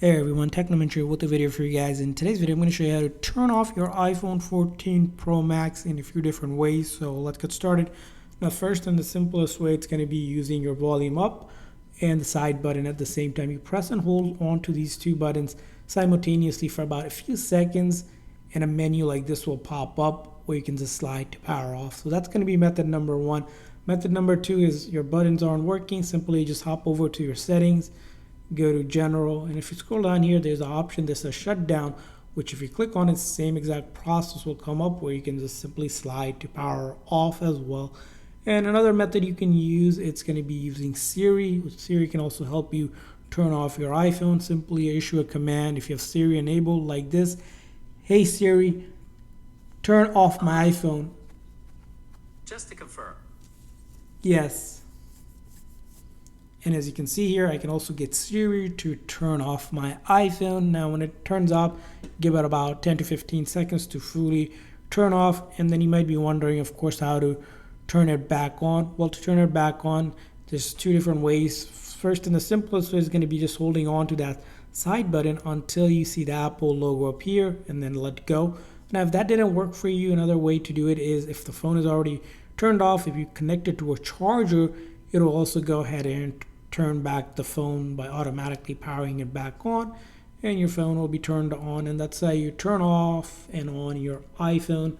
Hey everyone, Technomentary with a video for you guys. In today's video, I'm going to show you how to turn off your iPhone 14 Pro Max in a few different ways. So let's get started. Now first, and the simplest way, it's going to be using your volume up and the side button at the same time. You press and hold onto these two buttons simultaneously for about a few seconds, and a menu like this will pop up where you can just slide to power off. So that's going to be method number one. Method number two is your buttons aren't working. Simply just hop over to your settings, go to general, and if you scroll down here, there's an option that says shutdown, which if you click on it, the same exact process will come up where you can just simply slide to power off as well. And another method you can use, it's going to be using Siri. Siri can also help you turn off your iPhone. Simply issue a command if you have Siri enabled like this: hey Siri, turn off my iPhone. Just to confirm. Yes. And as you can see here, I can also get Siri to turn off my iPhone. Now when it turns off, give it about 10 to 15 seconds to fully turn off. And then you might be wondering, of course, how to turn it back on. Well, to turn it back on, there's two different ways. First, and the simplest way is going to be just holding on to that side button until you see the Apple logo appear and then let go. Now, if that didn't work for you, another way to do it is if the phone is already turned off, if you connect it to a charger, it'll also go ahead and turn back the phone by automatically powering it back on, and your phone will be turned on. And that's how you turn off and on your iPhone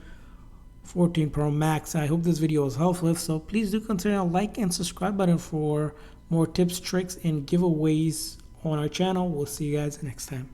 14 Pro Max. I hope this video was helpful. If so, please do consider a like and subscribe button for more tips, tricks, and giveaways on our channel. We'll see you guys next time.